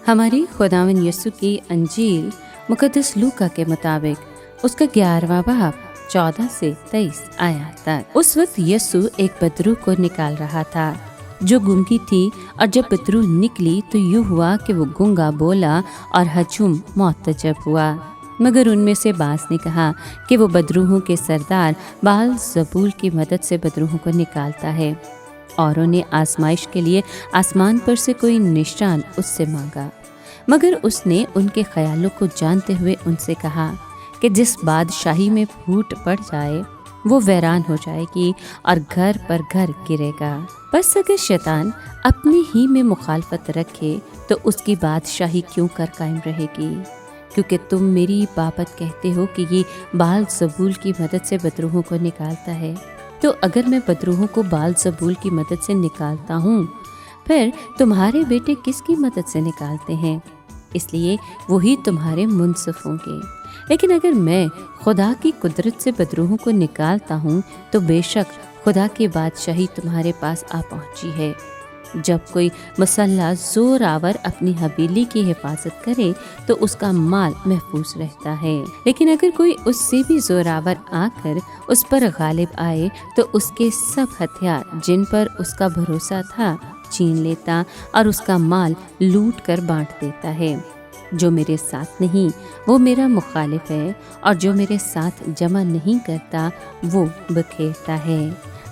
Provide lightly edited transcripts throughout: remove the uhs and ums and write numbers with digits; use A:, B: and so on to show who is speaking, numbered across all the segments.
A: ہماری خداوند یسوع کی انجیل مقدس لوکا کے مطابق اس کا 11واں باب 14 سے 23 آیات تک۔ اس وقت یسوع ایک بدرو کو نکال رہا تھا جو گونگی تھی، اور جب بدرو نکلی تو یوں ہوا کہ وہ گونگا بولا اور ہجوم معتجب ہوا۔ مگر ان میں سے بعض نے کہا کہ وہ بدروحوں کے سردار بال زبول کی مدد سے بدروحوں کو نکالتا ہے۔ اوروں نے آزمائش کے لیے آسمان پر سے کوئی نشان اس سے مانگا، مگر اس نے ان کے خیالوں کو جانتے ہوئے ان سے کہا کہ جس بادشاہی میں پھوٹ پڑ جائے وہ ویران ہو جائے گی اور گھر پر گھر گرے گا۔ بس اگر شیطان اپنے ہی میں مخالفت رکھے تو اس کی بادشاہی کیوں کر قائم رہے گی؟ کیونکہ تم میری بابت کہتے ہو کہ یہ بال زبول کی مدد سے بدروحوں کو نکالتا ہے، تو اگر میں بدروحوں کو بال زبول کی مدد سے نکالتا ہوں، پھر تمہارے بیٹے کس کی مدد سے نکالتے ہیں؟ اس لیے وہی تمہارے منصف ہوں گے۔ لیکن اگر میں خدا کی قدرت سے بدروحوں کو نکالتا ہوں تو بے شک خدا کی بادشاہی تمہارے پاس آ پہنچی ہے۔ جب کوئی مسلح زور آور اپنی حویلی کی حفاظت کرے تو اس کا مال محفوظ رہتا ہے، لیکن اگر کوئی اس سے بھی زور آور آ کر اس پر غالب آئے تو اس کے سب ہتھیار جن پر اس کا بھروسہ تھا چھین لیتا اور اس کا مال لوٹ کر بانٹ دیتا ہے۔ جو میرے ساتھ نہیں وہ میرا مخالف ہے، اور جو میرے ساتھ جمع نہیں کرتا وہ بکھیرتا ہے۔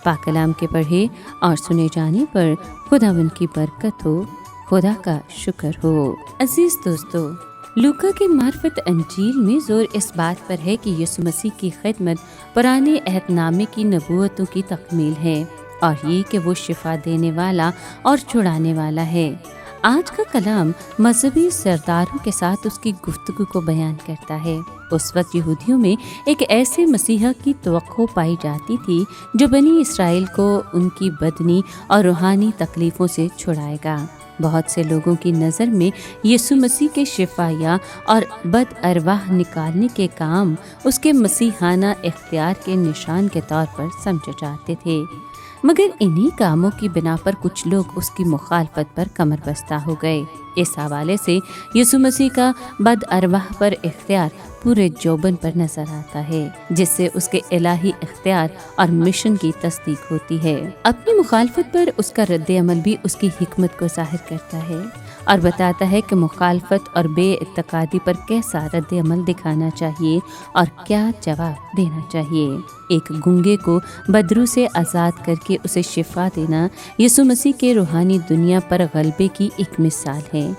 A: پاک کلام کے پڑھے اور سنے جانے پر خداوند کی برکت ہو، خدا کا شکر ہو۔ عزیز دوستو، لوکا کی معرفت انجیل میں زور اس بات پر ہے کہ یسوع مسیح کی خدمت پرانے عہد نامے کی نبوتوں کی تکمیل ہے، اور یہ کہ وہ شفا دینے والا اور چھڑانے والا ہے۔ آج کا کلام مذہبی سرداروں کے ساتھ اس کی گفتگو کو بیان کرتا ہے۔ اس وقت یہودیوں میں ایک ایسے مسیحا کی توقع پائی جاتی تھی جو بنی اسرائیل کو ان کی بدنی اور روحانی تکلیفوں سے چھڑائے گا۔ بہت سے لوگوں کی نظر میں یسوع مسیح کے شفایہ اور بد ارواح نکالنے کے کام اس کے مسیحانہ اختیار کے نشان کے طور پر سمجھے جاتے تھے، مگر انہی کاموں کی بنا پر کچھ لوگ اس کی مخالفت پر کمر بستہ ہو گئے۔ اس حوالے سے یسوع مسیح کا بد ارواح پر اختیار پورے جوبن پر نظر آتا ہے، جس سے اس کے الہی اختیار اور مشن کی تصدیق ہوتی ہے۔ اپنی مخالفت پر اس کا رد عمل بھی اس کی حکمت کو ظاہر کرتا ہے اور بتاتا ہے کہ مخالفت اور بے اعتقادی پر کیسا رد عمل دکھانا چاہیے اور کیا جواب دینا چاہیے۔ ایک گونگے کو بدرو سے آزاد کر کے اسے شفا دینا یسوع مسیح کے روحانی دنیا پر غلبے کی ایک مثال ہے۔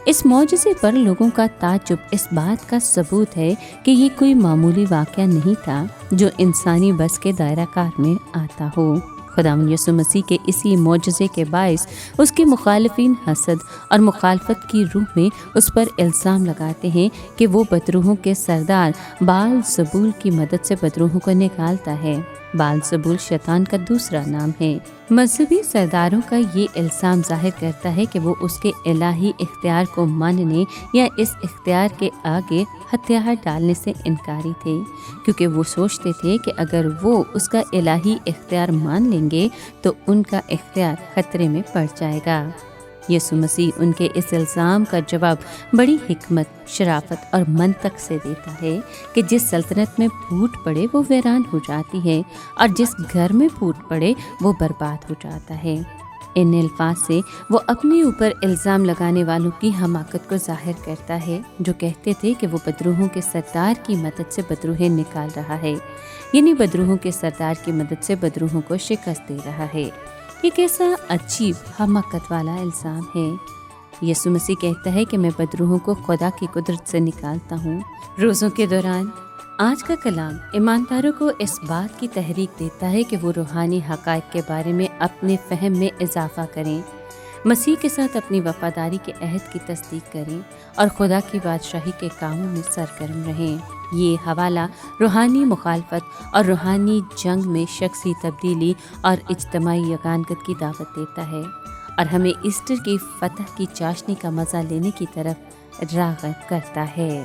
A: اس معجزے پر لوگوں کا تعجب اس بات کا ثبوت ہے کہ یہ کوئی معمولی واقعہ نہیں تھا جو انسانی بس کے دائرہ کار میں آتا ہو۔ خداوند یسوع مسیح کے اسی معجزے کے باعث اس کے مخالفین حسد اور مخالفت کی روح میں اس پر الزام لگاتے ہیں کہ وہ بدروحوں کے سردار بال زبول کی مدد سے بدروحوں کو نکالتا ہے۔ بال زبول شیطان کا دوسرا نام ہے۔ مذہبی سرداروں کا یہ الزام ظاہر کرتا ہے کہ وہ اس کے الہی اختیار کو ماننے یا اس اختیار کے آگے ہتھیار ڈالنے سے انکاری تھے، کیونکہ وہ سوچتے تھے کہ اگر وہ اس کا الہی اختیار مان لیں گے تو ان کا اختیار خطرے میں پڑ جائے گا۔ یسوع مسیح ان کے اس الزام کا جواب بڑی حکمت، شرافت اور منطق سے دیتا ہے کہ جس سلطنت میں پھوٹ پڑے وہ ویران ہو جاتی ہے، اور جس گھر میں پھوٹ پڑے وہ برباد ہو جاتا ہے۔ ان الفاظ سے وہ اپنے اوپر الزام لگانے والوں کی حماقت کو ظاہر کرتا ہے جو کہتے تھے کہ وہ بدروحوں کے سردار کی مدد سے بدروہیں نکال رہا ہے، یعنی بدروحوں کے سردار کی مدد سے بدروحوں کو شکست دے رہا ہے۔ یہ کیسا عجیب حماقت والا الزام ہے۔ یسوع مسیح کہتا ہے کہ میں بدروحوں کو خدا کی قدرت سے نکالتا ہوں۔ روزوں کے دوران آج کا کلام ایمانداروں کو اس بات کی تحریک دیتا ہے کہ وہ روحانی حقائق کے بارے میں اپنے فہم میں اضافہ کریں، مسیح کے ساتھ اپنی وفاداری کے عہد کی تصدیق کریں اور خدا کی بادشاہی کے کاموں میں سرگرم رہیں۔ یہ حوالہ روحانی مخالفت اور روحانی جنگ میں شخصی تبدیلی اور اجتماعی یگانگت کی دعوت دیتا ہے، اور ہمیں ایسٹر کی فتح کی چاشنی کا مزہ لینے کی طرف راغب کرتا ہے۔